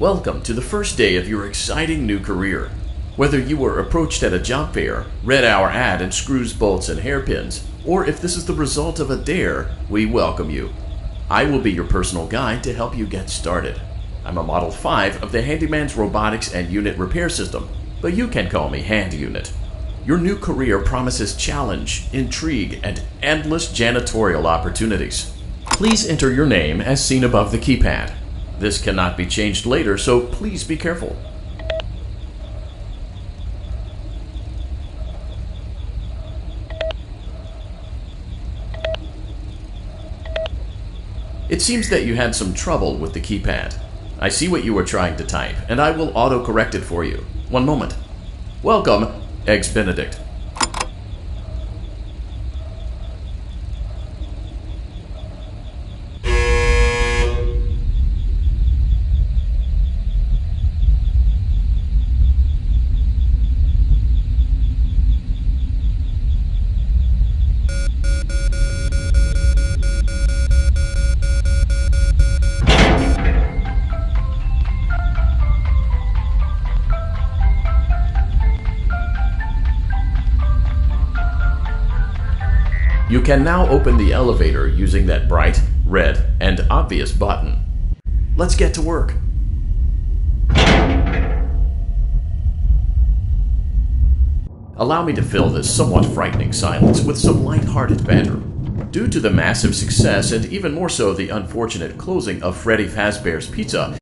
Welcome to the first day of your exciting new career. Whether you were approached at a job fair, read our ad in screws, bolts, and hairpins, or if this is the result of a dare, we welcome you. I will be your personal guide to help you get started. I'm a Model 5 of the Handyman's Robotics and Unit Repair System, but you can call me Hand Unit. Your new career promises challenge, intrigue, and endless janitorial opportunities. Please enter your name as seen above the keypad. This cannot be changed later, so please be careful. It seems that you had some trouble with the keypad. I see what you were trying to type, and I will auto-correct it for you. One moment. Welcome, Eggs Benedict. You can now open the elevator using that bright, red, and obvious button. Let's get to work. Allow me to fill this somewhat frightening silence with some light-hearted banter. Due to the massive success, and even more so the unfortunate closing of Freddy Fazbear's Pizza,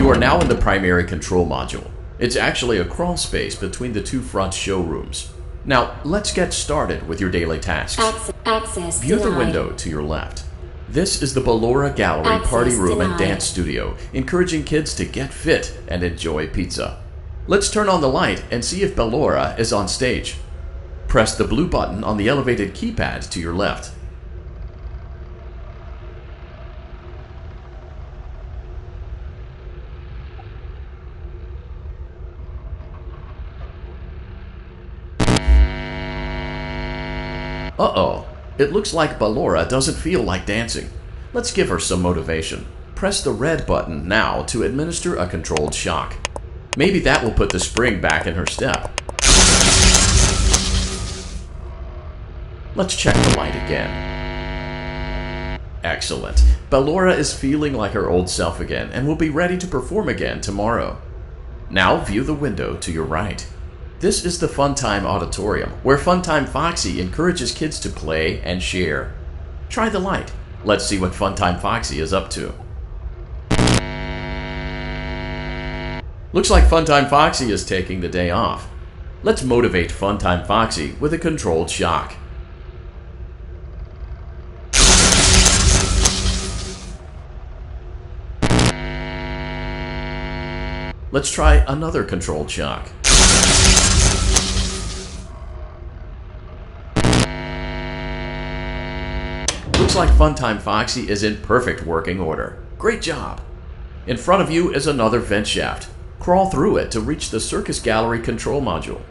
You are now in the primary control module. It's actually a crawl space between the two front showrooms. Now, let's get started with your daily tasks. Access View the denied. window to your left. This is the Ballora Gallery Access party room and denied. dance studio, encouraging kids to get fit and enjoy pizza. Let's turn on the light and see if Ballora is on stage. Press the blue button on the elevated keypad to your left. Uh-oh, it looks like Ballora doesn't feel like dancing. Let's give her some motivation. Press the red button now to administer a controlled shock. Maybe that will put the spring back in her step. Let's check the light again. Excellent. Ballora is feeling like her old self again and will be ready to perform again tomorrow. Now view the window to your right. This is the Funtime Auditorium, where Funtime Foxy encourages kids to play and share. Try the light. Let's see what Funtime Foxy is up to. Looks like Funtime Foxy is taking the day off. Let's motivate Funtime Foxy with a controlled shock. Let's try another controlled shock. Looks like Funtime Foxy is in perfect working order. Great job! In front of you is another vent shaft. Crawl through it to reach the Circus Gallery control module.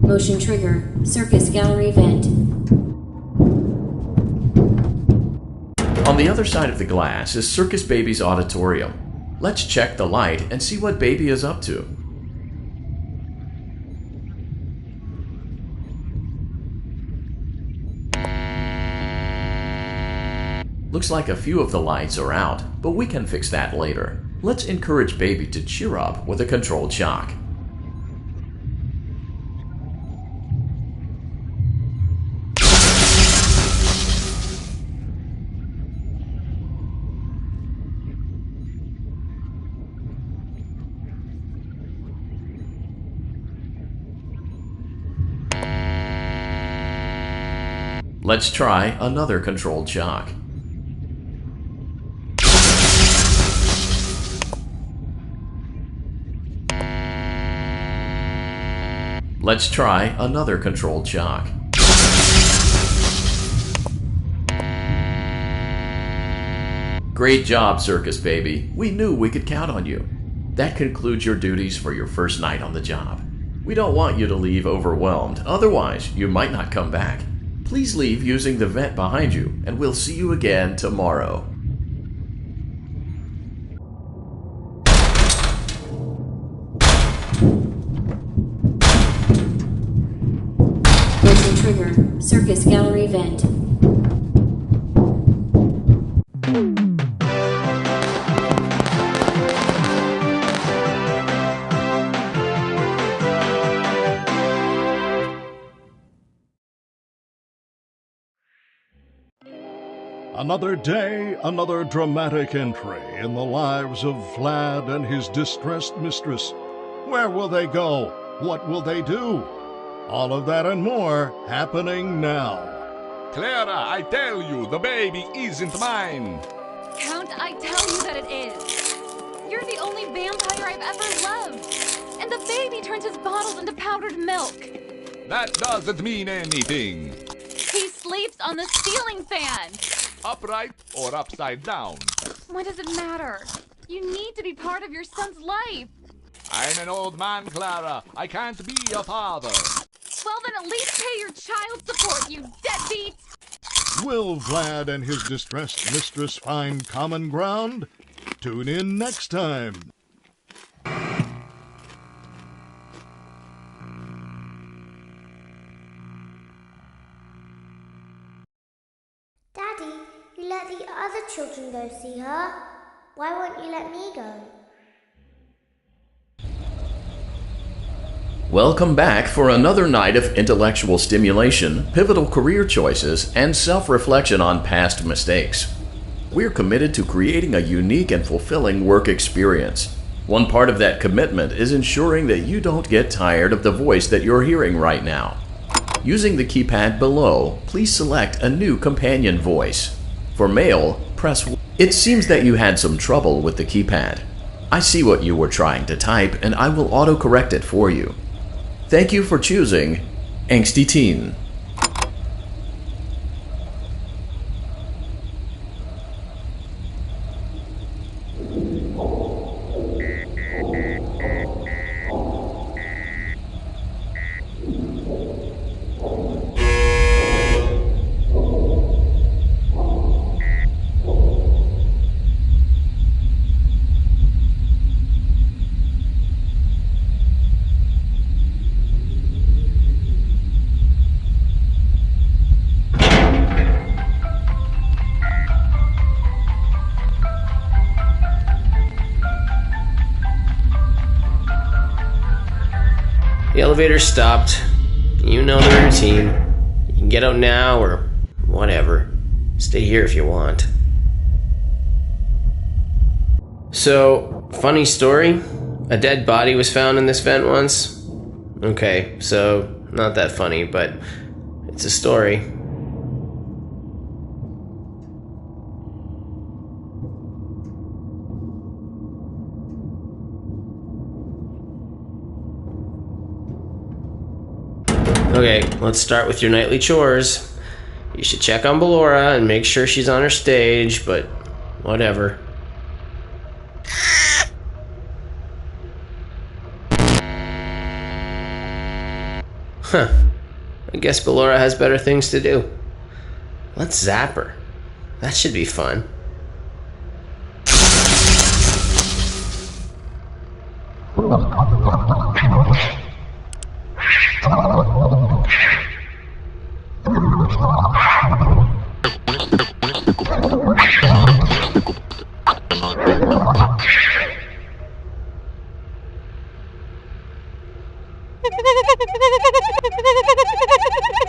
Motion trigger. Circus Gallery vent. On the other side of the glass is Circus Baby's auditorium. Let's check the light and see what Baby is up to. Looks like a few of the lights are out, but we can fix that later. Let's encourage Baby to cheer up with a controlled shock. Let's try another controlled shock. Let's try another controlled shock. Great job, Circus Baby. We knew we could count on you. That concludes your duties for your first night on the job. We don't want you to leave overwhelmed, otherwise you might not come back. Please leave using the vent behind you, and we'll see you again tomorrow. Motion trigger. Circus Gallery vent. Another day, another dramatic entry in the lives of Vlad and his distressed mistress. Where will they go? What will they do? All of that and more happening now. Clara, I tell you, the baby isn't mine. Count, I tell you that it is. You're the only vampire I've ever loved. And the baby turns his bottles into powdered milk. That doesn't mean anything. He sleeps on the ceiling fan. Upright or upside down. What does it matter? You need to be part of your son's life. I'm an old man, Clara. I can't be a father. Well, then at least pay your child support, you deadbeat! Will Vlad and his distressed mistress find common ground? Tune in next time. Daddy, you let the other children go see her. Why won't you let me go? Welcome back for another night of intellectual stimulation, pivotal career choices, and self-reflection on past mistakes. We're committed to creating a unique and fulfilling work experience. One part of that commitment is ensuring that you don't get tired of the voice that you're hearing right now. Using the keypad below, please select a new companion voice. For male, press 1. It seems that you had some trouble with the keypad. I see what you were trying to type, and I will autocorrect it for you. Thank you for choosing Angsty Teen. The elevator stopped. You know the routine. You can get out now or whatever. Stay here if you want. So, funny story. A dead body was found in this vent once. Okay, so not that funny, but it's a story. Okay, let's start with your nightly chores. You should check on Ballora and make sure she's on her stage, but whatever. Huh. I guess Ballora has better things to do. Let's zap her. That should be fun.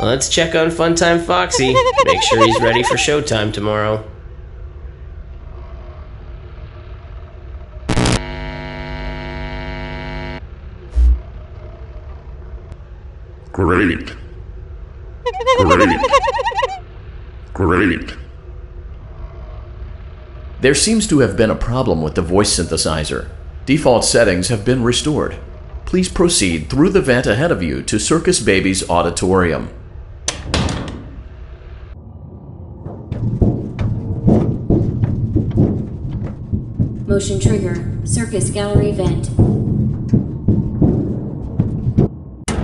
Let's check on Funtime Foxy. Make sure he's ready for showtime tomorrow. Great. Great. Great. There seems to have been a problem with the voice synthesizer. Default settings have been restored. Please proceed through the vent ahead of you to Circus Baby's auditorium. Motion trigger. Circus gallery vent.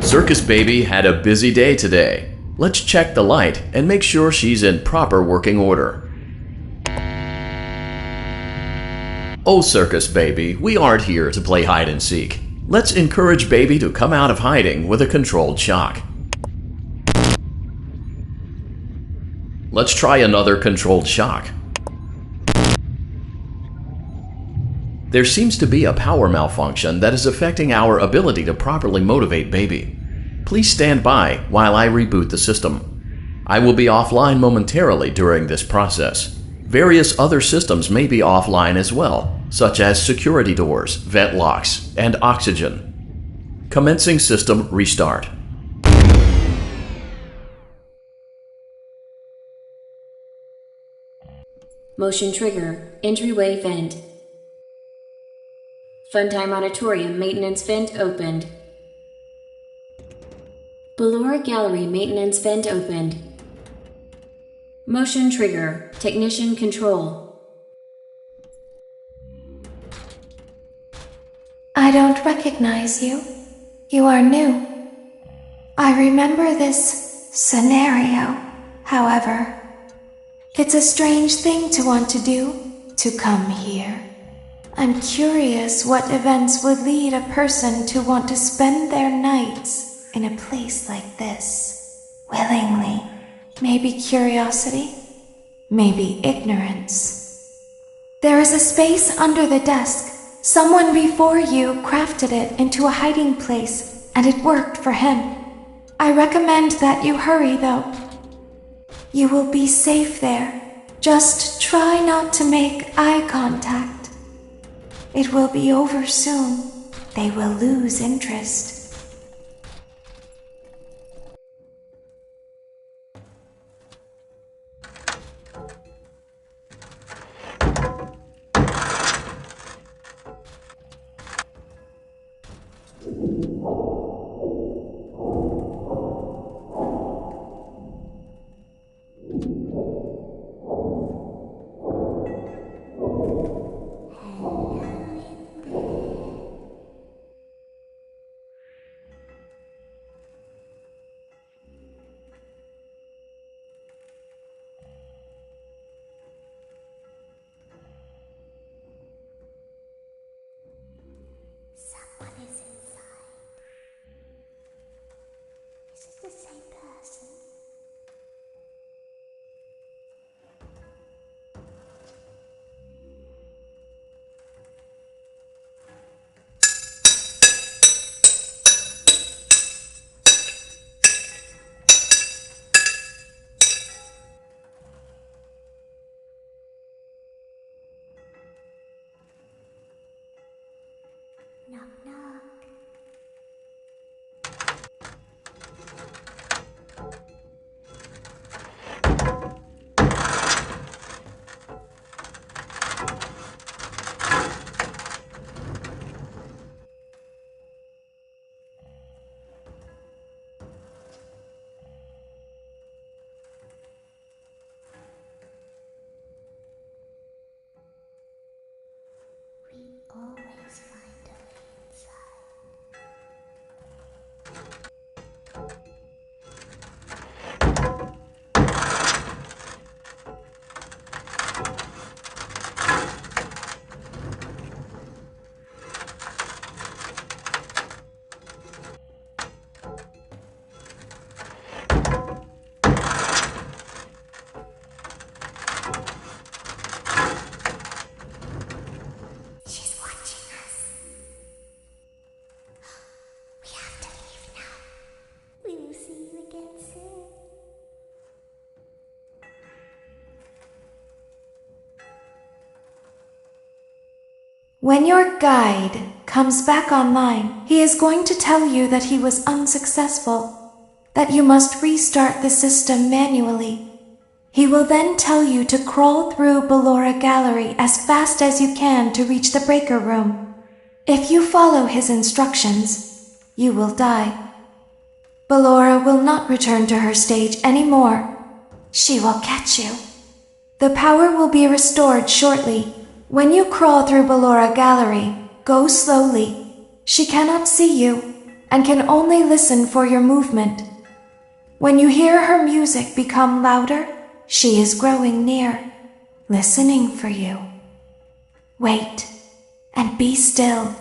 Circus Baby had a busy day today. Let's check the light and make sure she's in proper working order. Oh, Circus Baby, we aren't here to play hide and seek. Let's encourage Baby to come out of hiding with a controlled shock. Let's try another controlled shock. There seems to be a power malfunction that is affecting our ability to properly motivate Baby. Please stand by while I reboot the system. I will be offline momentarily during this process. Various other systems may be offline as well, such as security doors, vent locks, and oxygen. Commencing system restart. Motion trigger. Entryway vent. Funtime auditorium maintenance vent opened. Ballora gallery maintenance vent opened. Motion trigger. Technician control. I don't recognize you. You are new. I remember this scenario, however. It's a strange thing to want to do, to come here. I'm curious what events would lead a person to want to spend their nights in a place like this, willingly. Maybe curiosity, maybe ignorance. There is a space under the desk. Someone before you crafted it into a hiding place and it worked for him. I recommend that you hurry, though. You will be safe there. Just try not to make eye contact. It will be over soon. They will lose interest. Someone is inside. Is it the same person? Knock, knock. We always find a way inside. She's watching us. We have to leave now. We will see you again soon. When your guide comes back online, he is going to tell you that he was unsuccessful, that you must restart the system manually. He will then tell you to crawl through Ballora Gallery as fast as you can to reach the breaker room. If you follow his instructions, you will die. Ballora will not return to her stage anymore. She will catch you. The power will be restored shortly. When you crawl through Ballora Gallery, go slowly. She cannot see you and can only listen for your movement. When you hear her music become louder, she is growing near, listening for you. Wait and be still.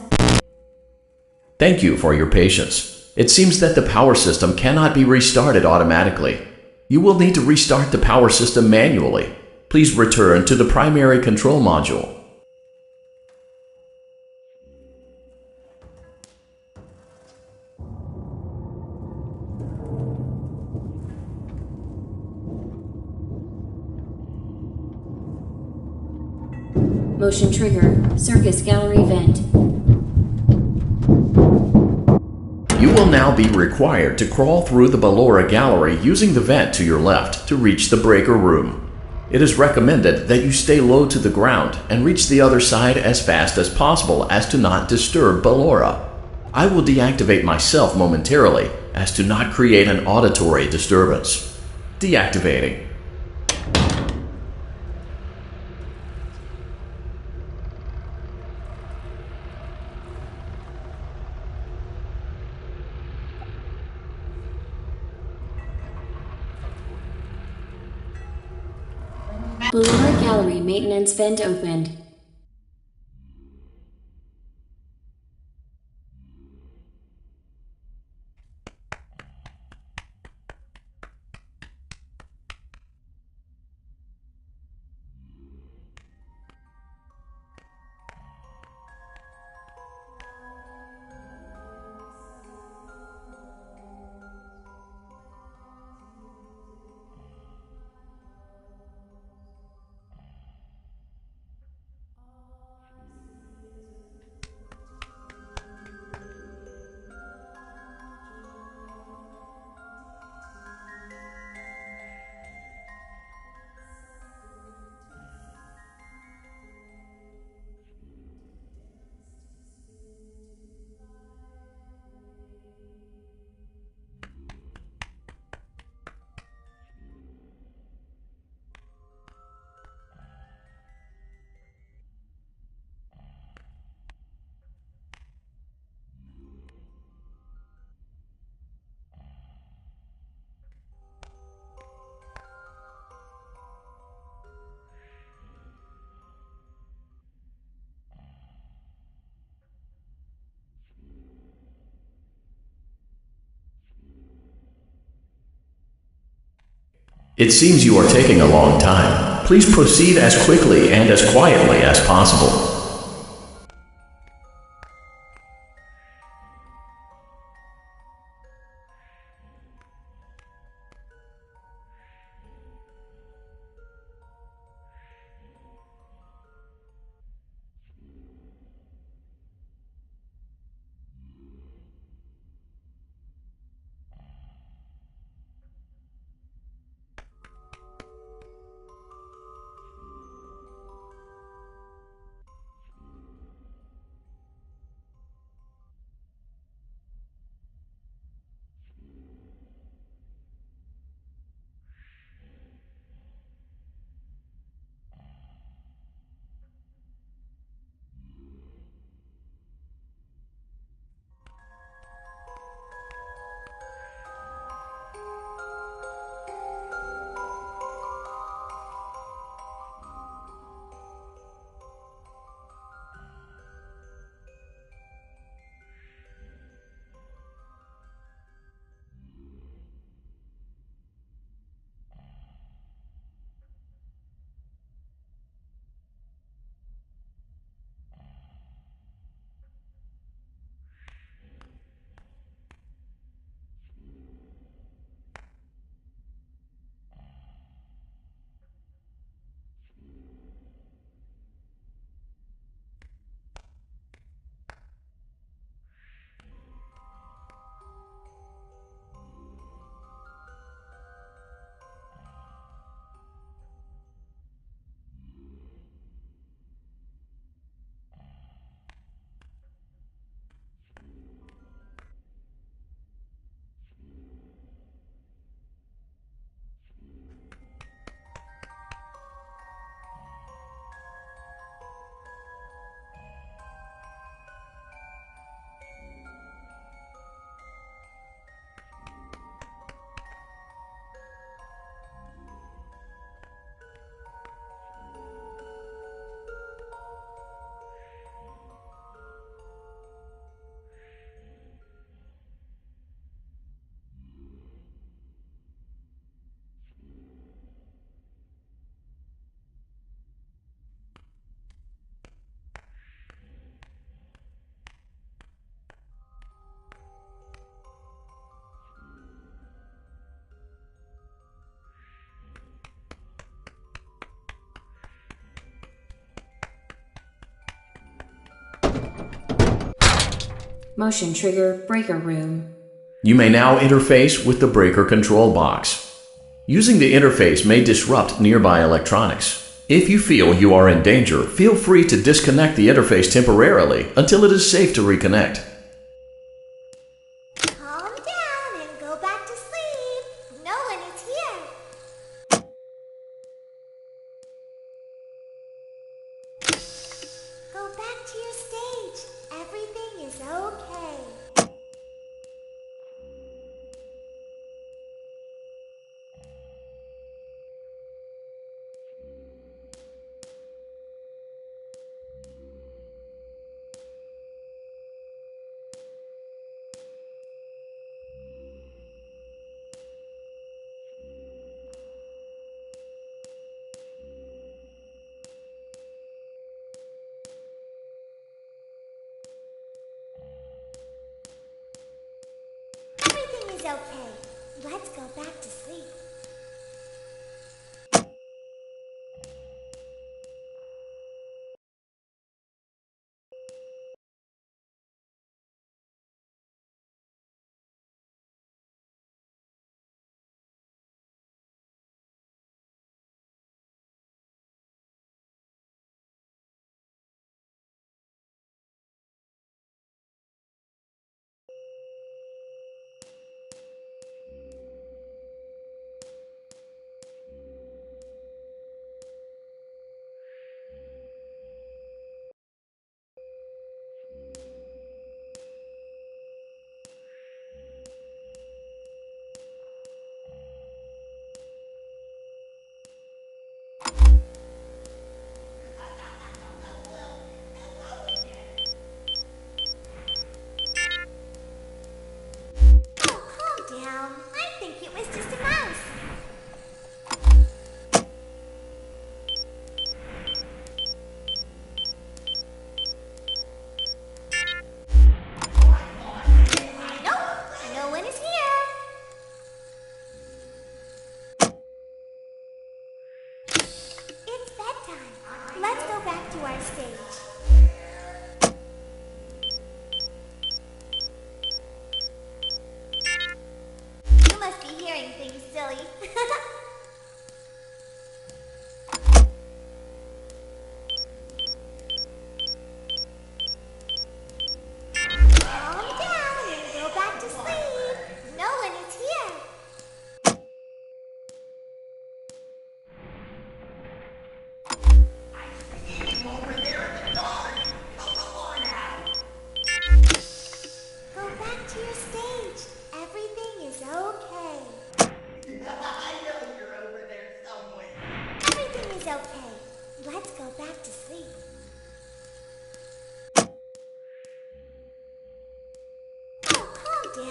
Thank you for your patience. It seems that the power system cannot be restarted automatically. You will need to restart the power system manually. Please return to the primary control module. Motion trigger, circus gallery vent. You will now be required to crawl through the Ballora Gallery using the vent to your left to reach the breaker room. It is recommended that you stay low to the ground and reach the other side as fast as possible as to not disturb Ballora. I will deactivate myself momentarily as to not create an auditory disturbance. Deactivating. Ballora Gallery maintenance vent opened. It seems you are taking a long time. Please proceed as quickly and as quietly as possible. Motion trigger breaker room. You may now interface with the breaker control box. Using the interface may disrupt nearby electronics. If you feel you are in danger, feel free to disconnect the interface temporarily until it is safe to reconnect. Calm down and go back to sleep. No one is here. Go back to your stage. Everything is okay. Everything is okay. Let's go back to sleep.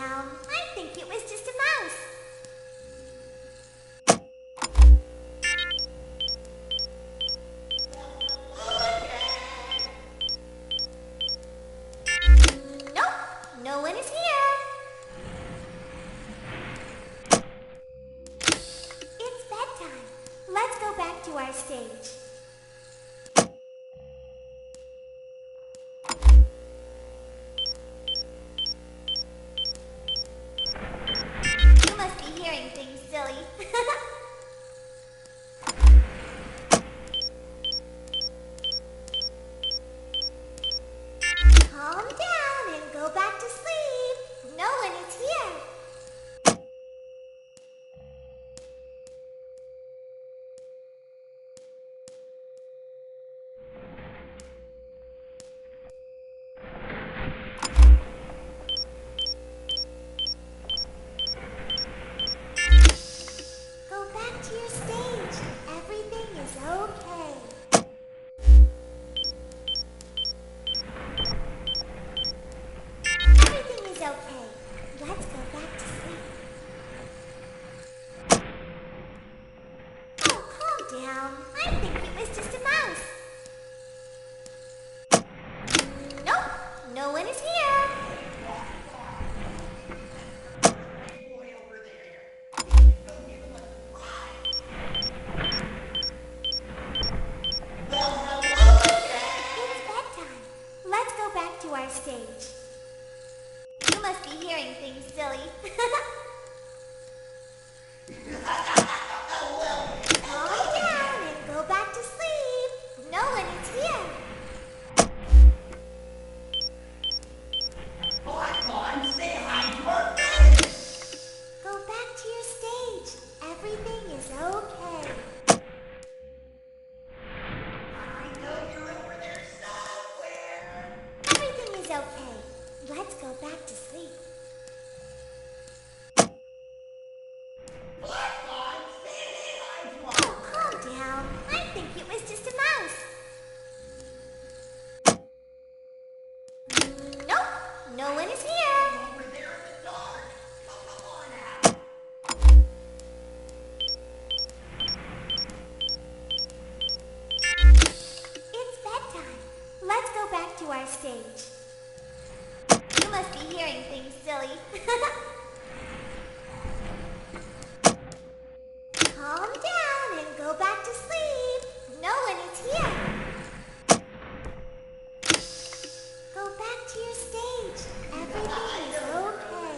down. I think it was just a mouse. Nope, no one is here. It's bedtime. Let's go back to our stage. You must be hearing things, silly. Calm down and go back to sleep. No one is here. Go back to your stage. Everything is okay. Everything is okay. Let's go back to sleep. Oh, calm down. I think it was just a mouse. Nope, no one is here. It's bedtime. Let's go back to our stage. You must be hearing things, silly. Calm down and go back to sleep. No one is here. Go back to your stage. Everything is okay. Everything is okay. Let's go back to sleep. Oh, calm down. I think it was just a mouse. Nope, no one is here. It's bedtime. Let's go back to our stage. You must be hearing things, silly. Calm down and go back to sleep. No one is here. Go back to your stage. Everything is okay.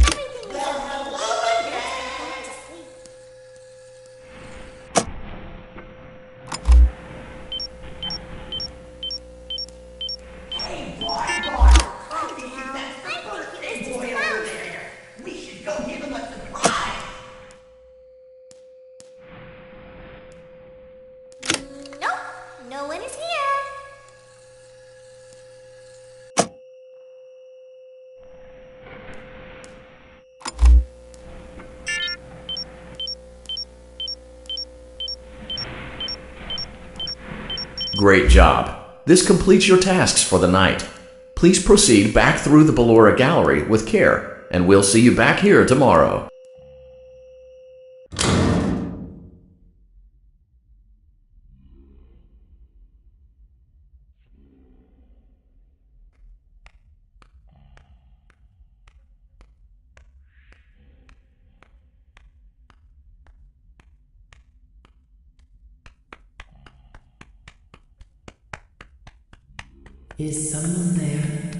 Everything is okay. Let's go back to sleep. Calm down. I think it was just a mouse. We should go give him a surprise. Nope, no one is here. Great job. This completes your tasks for the night. Please proceed back through the Ballora Gallery with care, and we'll see you back here tomorrow. Is someone there?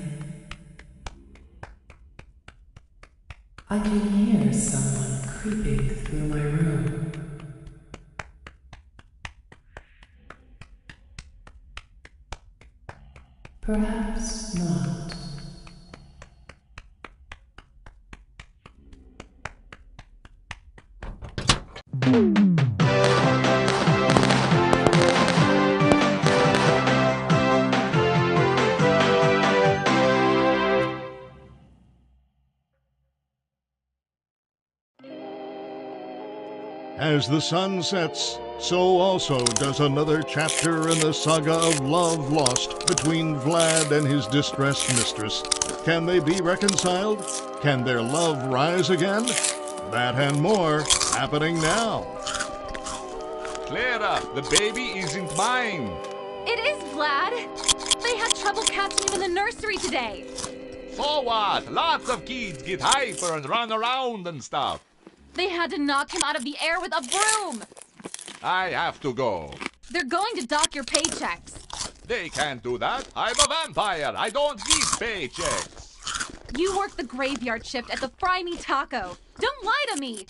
I can hear someone creeping through my room. Perhaps not. As the sun sets, so also does another chapter in the saga of love lost between Vlad and his distressed mistress. Can they be reconciled? Can their love rise again? That and more happening now. Clara, the baby isn't mine. It is, Vlad. They had trouble catching him in the nursery today. So what? Lots of kids get hyper and run around and stuff. They had to knock him out of the air with a broom. I have to go. They're going to dock your paychecks. They can't do that. I'm a vampire. I don't need paychecks. You work the graveyard shift at the Fry Me Taco. Don't lie to me.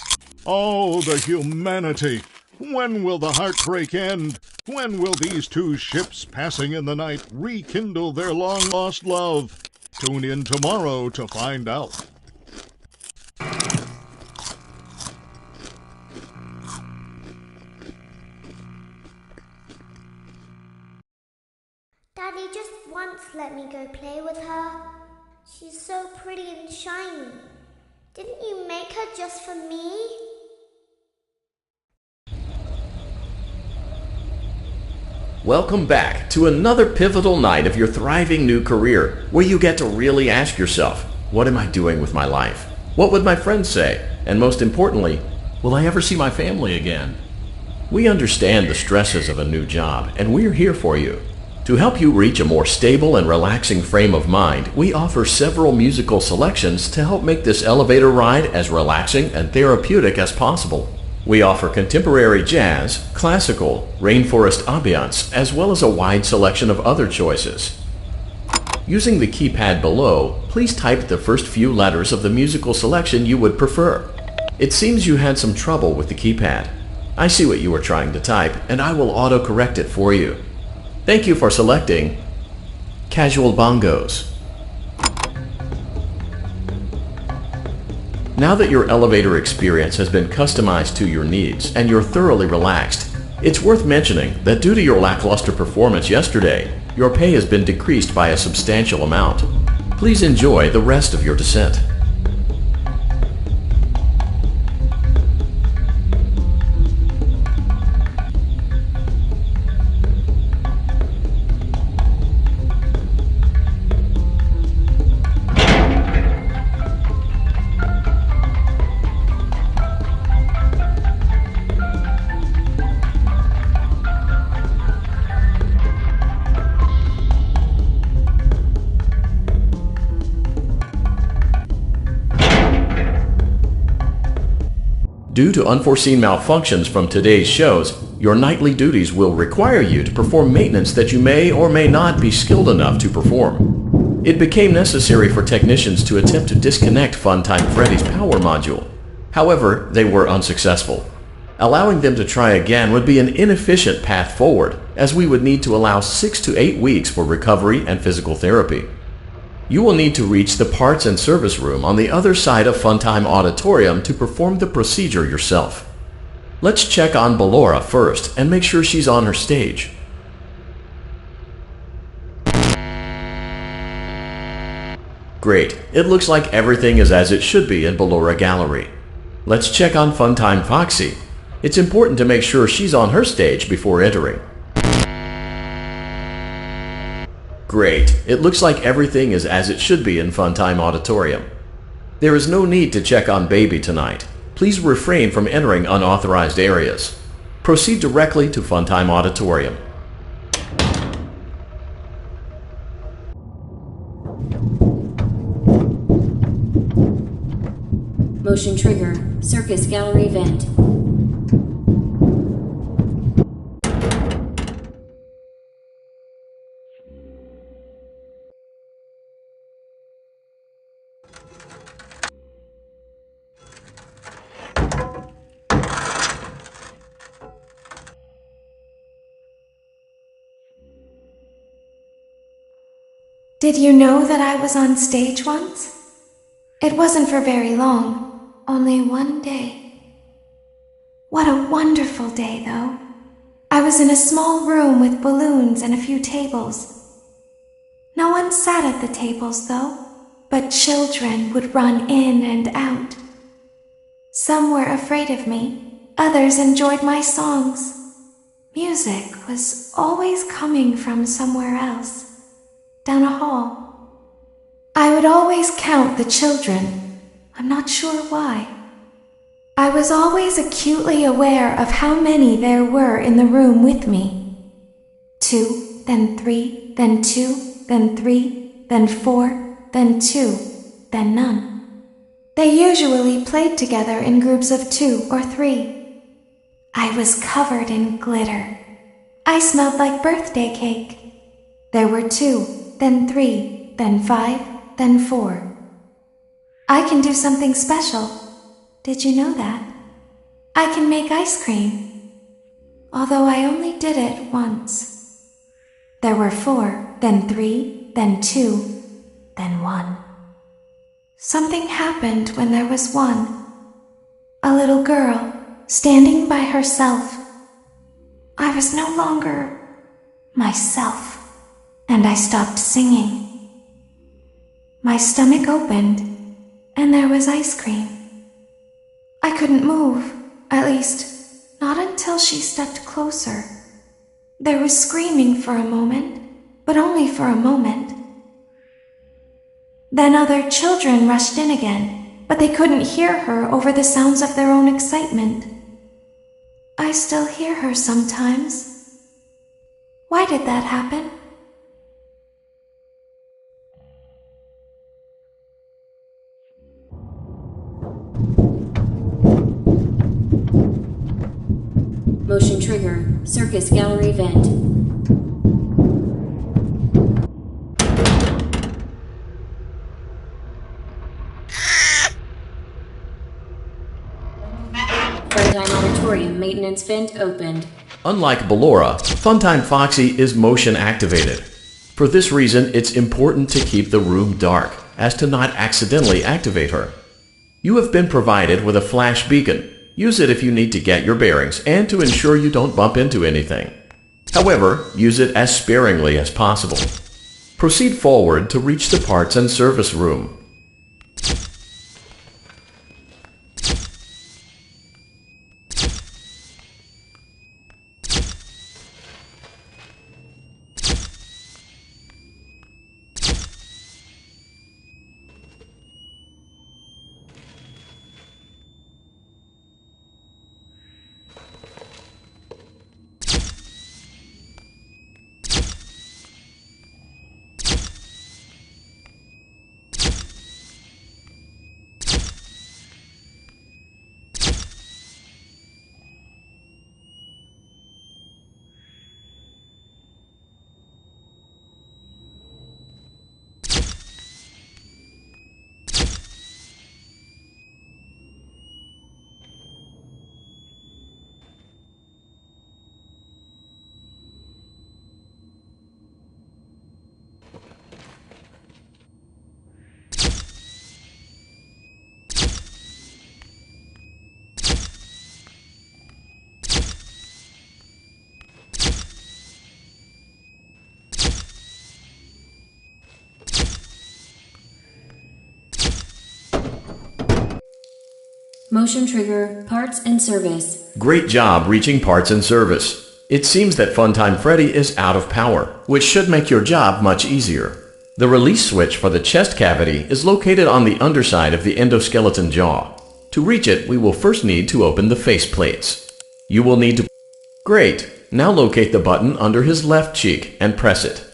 Oh, the humanity! When will the heartbreak end? When will these two ships passing in the night rekindle their long-lost love? Tune in tomorrow to find out. Daddy just once let me go play with her. She's so pretty and shiny. Didn't you make her just for me? Welcome back to another pivotal night of your thriving new career, where you get to really ask yourself, what am I doing with my life? What would my friends say? And most importantly, will I ever see my family again? We understand the stresses of a new job, and we're here for you. To help you reach a more stable and relaxing frame of mind, we offer several musical selections to help make this elevator ride as relaxing and therapeutic as possible. We offer contemporary jazz, classical, rainforest ambiance, as well as a wide selection of other choices. Using the keypad below, please type the first few letters of the musical selection you would prefer. It seems you had some trouble with the keypad. I see what you were trying to type, and I will auto-correct it for you. Thank you for selecting Casual Bongos. Now that your elevator experience has been customized to your needs and you're thoroughly relaxed, it's worth mentioning that due to your lackluster performance yesterday, your pay has been decreased by a substantial amount. Please enjoy the rest of your descent. Due to unforeseen malfunctions from today's shows, your nightly duties will require you to perform maintenance that you may or may not be skilled enough to perform. It became necessary for technicians to attempt to disconnect Funtime Freddy's power module. However, they were unsuccessful. Allowing them to try again would be an inefficient path forward, as we would need to allow 6 to 8 weeks for recovery and physical therapy. You will need to reach the parts and service room on the other side of Funtime Auditorium to perform the procedure yourself. Let's check on Ballora first and make sure she's on her stage. Great, it looks like everything is as it should be in Ballora Gallery. Let's check on Funtime Foxy. It's important to make sure she's on her stage before entering. Great. It looks like everything is as it should be in Funtime Auditorium. There is no need to check on Baby tonight. Please refrain from entering unauthorized areas. Proceed directly to Funtime Auditorium. Motion trigger. Circus gallery vent. Did you know that I was on stage once? It wasn't for very long, only one day. What a wonderful day, though. I was in a small room with balloons and a few tables. No one sat at the tables, though, but children would run in and out. Some were afraid of me, Others enjoyed my songs. Music was always coming from somewhere else, down a hall. I would always count the children. I'm not sure why. I was always acutely aware of how many there were in the room with me. 2, then 3, then 2, then 3, then 4, then 2, then none. They usually played together in groups of 2 or 3. I was covered in glitter. I smelled like birthday cake. There were 2, then 3, then 5, then 4. I can do something special. Did you know that? I can make ice cream. Although I only did it once. There were 4, then 3, then 2, then 1. Something happened when there was 1. A little girl, standing by herself. I was no longer myself, and I stopped singing. My stomach opened, and there was ice cream. I couldn't move, at least, not until she stepped closer. There was screaming for a moment, but only for a moment. Then other children rushed in again, but they couldn't hear her over the sounds of their own excitement. I still hear her sometimes. Why did that happen? Motion trigger. Circus gallery vent. Funtime auditorium maintenance vent opened. Unlike Ballora, Funtime Foxy is motion activated. For this reason, it's important to keep the room dark, as to not accidentally activate her. You have been provided with a flash beacon. Use it if you need to get your bearings and to ensure you don't bump into anything. However, use it as sparingly as possible. Proceed forward to reach the parts and service room. Motion trigger. Parts and service. Great job reaching parts and service. It seems that Funtime Freddy is out of power, which should make your job much easier. The release switch for the chest cavity is located on the underside of the endoskeleton jaw. To reach it, we will first need to open the face plates. You will need to... Great! Now locate the button under his left cheek and press it.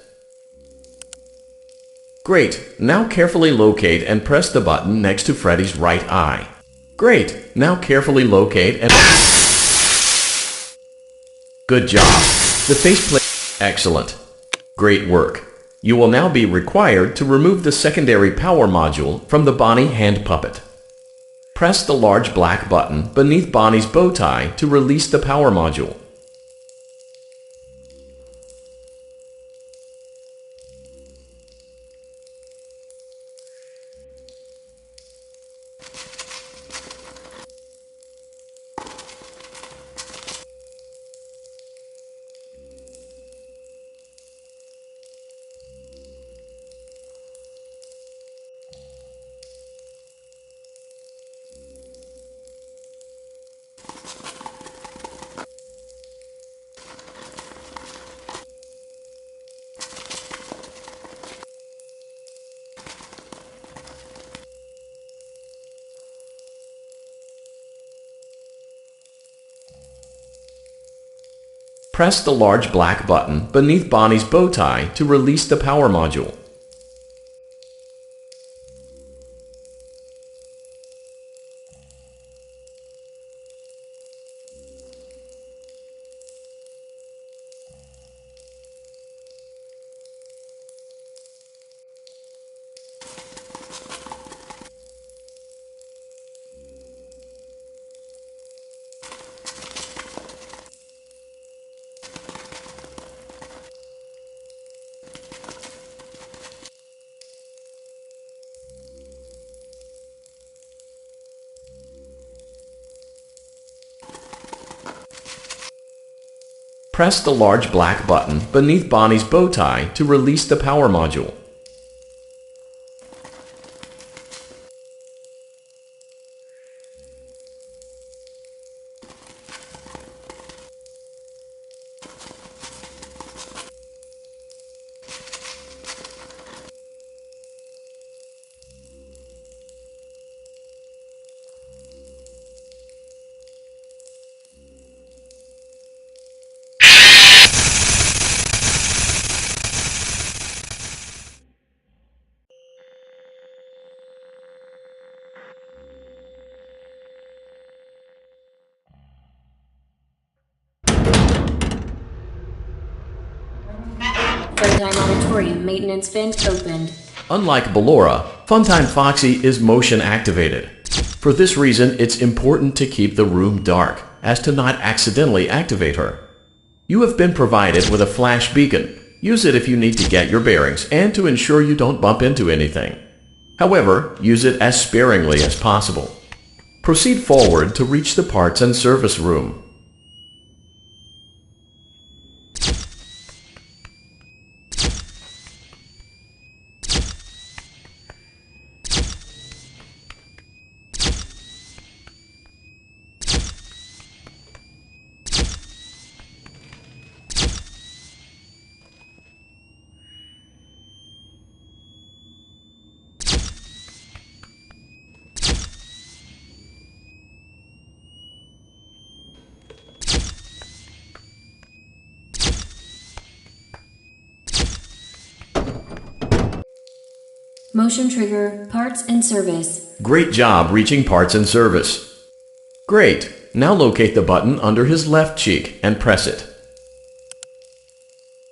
Great! Now carefully locate and press the button next to Freddy's right eye. Great! Now carefully locate and... Good job! The faceplate... Excellent! Great work! You will now be required to remove the secondary power module from the Bonnie hand puppet. Press the large black button beneath Bonnie's bow tie to release the power module. Press the large black button beneath Bonnie's bow tie to release the power module. Press the large black button beneath Bonnie's bow tie to release the power module. Funtime Auditorium maintenance vent opened. Unlike Ballora, Funtime Foxy is motion activated. For this reason, it's important to keep the room dark, as to not accidentally activate her. You have been provided with a flash beacon. Use it if you need to get your bearings and to ensure you don't bump into anything. However, use it as sparingly as possible. Proceed forward to reach the parts and service room. Motion trigger, parts and service. Great job reaching parts and service. Great. Now locate the button under his left cheek and press it.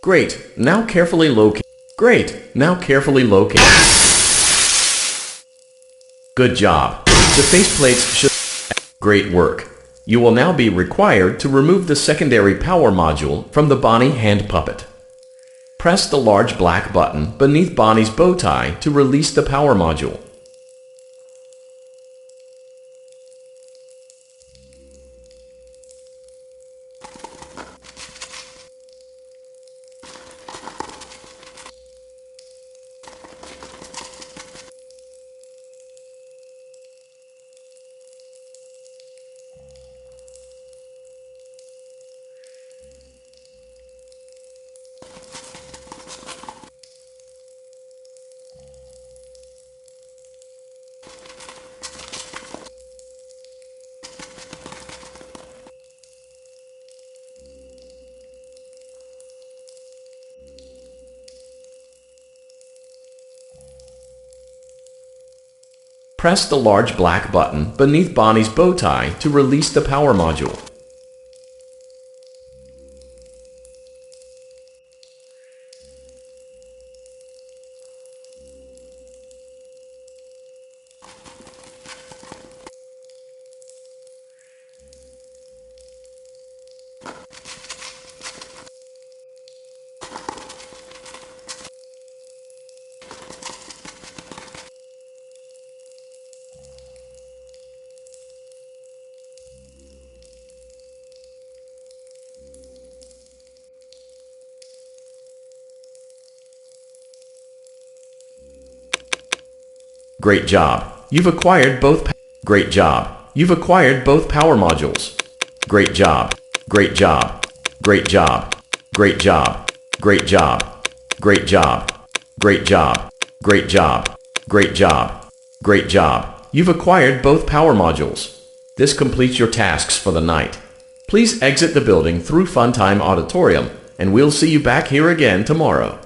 Great. Now carefully locate. Great. Now carefully locate. Good job. The faceplates should... Great work. You will now be required to remove the secondary power module from the Bonnie hand puppet. Press the large black button beneath Bonnie's bow tie to release the power module. Press the large black button beneath Bonnie's bow tie to release the power module. Great job. You've acquired both. Great job. You've acquired both power modules. Great job. Great job. Great job. Great job. Great job. Great job. Great job. Great job. Great job. Great job. You've acquired both power modules. This completes your tasks for the night. Please exit the building through Funtime Auditorium, and we'll see you back here again tomorrow.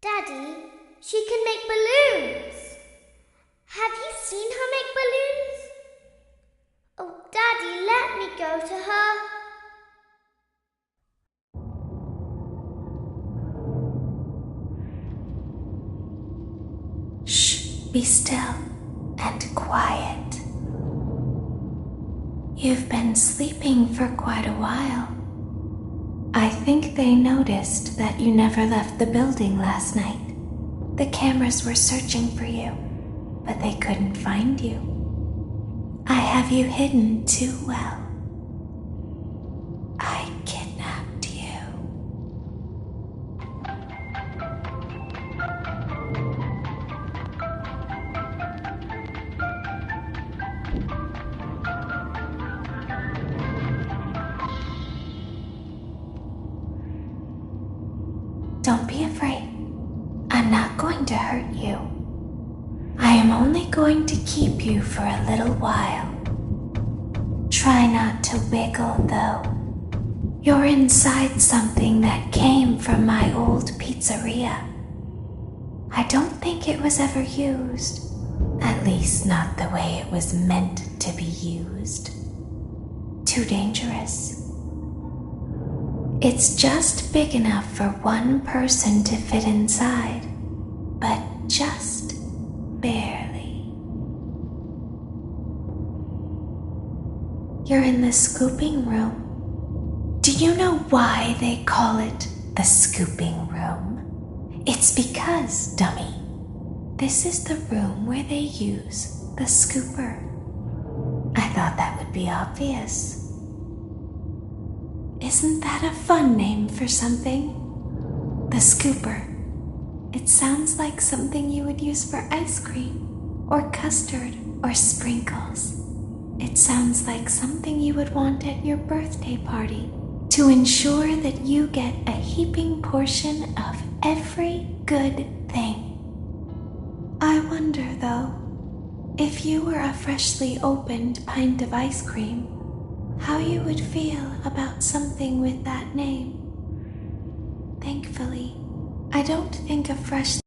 Daddy, she can make balloons. Have you seen her make balloons? Oh, Daddy, let me go to her. Shh, be still and quiet. You've been sleeping for quite a while. I think they noticed that you never left the building last night. The cameras were searching for you, but they couldn't find you. I have you hidden too well. I kidnapped you. Don't be afraid. I'm not going to hurt you. I am only going to keep you for a little while. Try not to wiggle, though. You're inside something that came from my old pizzeria. I don't think it was ever used. At least not the way it was meant to be used. Too dangerous. It's just big enough for one person to fit inside, but just barely. You're in the scooping room. Do you know why they call it the scooping room? It's because, dummy, this is the room where they use the scooper. I thought that would be obvious. Isn't that a fun name for something? The scooper. It sounds like something you would use for ice cream, or custard, or sprinkles. It sounds like something you would want at your birthday party to ensure that you get a heaping portion of every good thing. I wonder, though, if you were a freshly opened pint of ice cream, how you would feel about something with that name. Thankfully, I don't think a fresh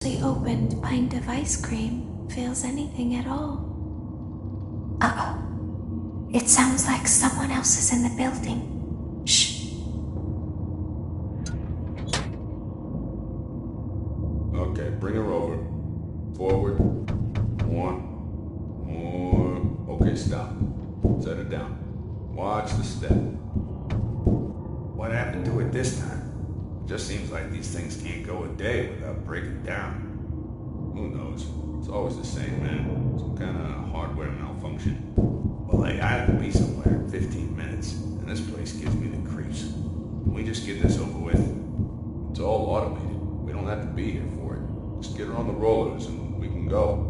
freshly opened pint of ice cream feels anything at all. Uh-oh. It sounds like someone else is in the building. Shh. Okay, bring her over. Forward. One. More. Okay, stop. Set her down. Watch the step. What happened to it this time? It just seems like these things can't go a day without breaking down. Who knows? It's always the same, man. Some kind of hardware malfunction. Well, hey, I have to be somewhere in 15 minutes. And this place gives me the creeps. Can we just get this over with? It's all automated. We don't have to be here for it. Just get her on the rollers and we can go.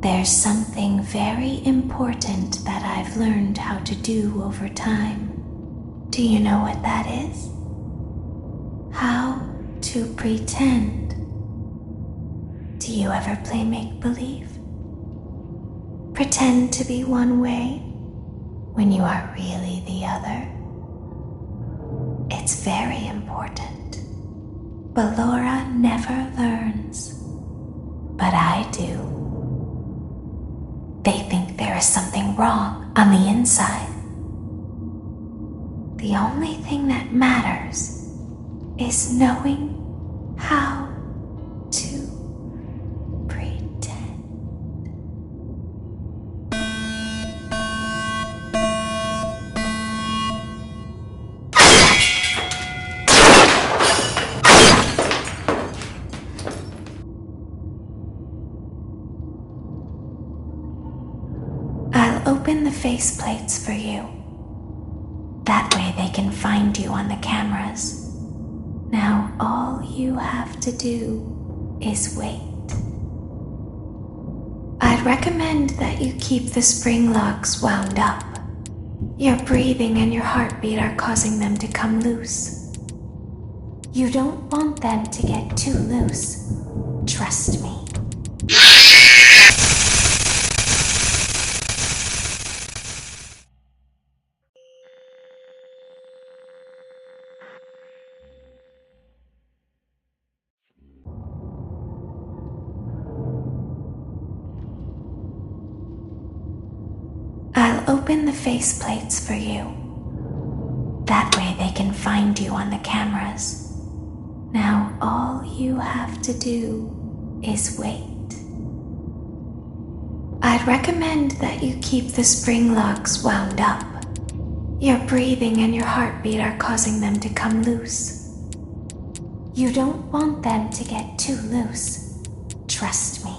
There's something very important that I've learned how to do over time. Do you know what that is? How to pretend. Do you ever play make-believe? Pretend to be one way when you are really the other. It's very important. But Laura never learns. But I do. They think there is something wrong on the inside. The only thing that matters is knowing how to pretend. I'll open the faceplates for you. That way they can find you on the cameras. Now all you have to do is wait. I'd recommend that you keep the spring locks wound up. Your breathing and your heartbeat are causing them to come loose. You don't want them to get too loose. Trust me. I'll open the faceplates for you. That way they can find you on the cameras. Now all you have to do is wait. I'd recommend that you keep the spring locks wound up. Your breathing and your heartbeat are causing them to come loose. You don't want them to get too loose. Trust me.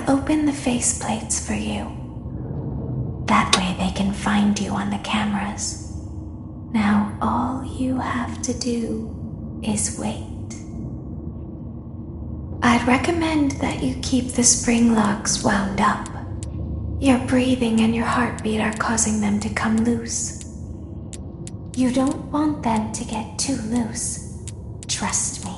I'll open the faceplates for you. That way they can find you on the cameras. Now all you have to do is wait. I'd recommend that you keep the spring locks wound up. Your breathing and your heartbeat are causing them to come loose. You don't want them to get too loose. Trust me.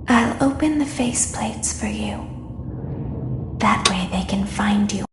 I'll open the faceplates for you. That way they can find you.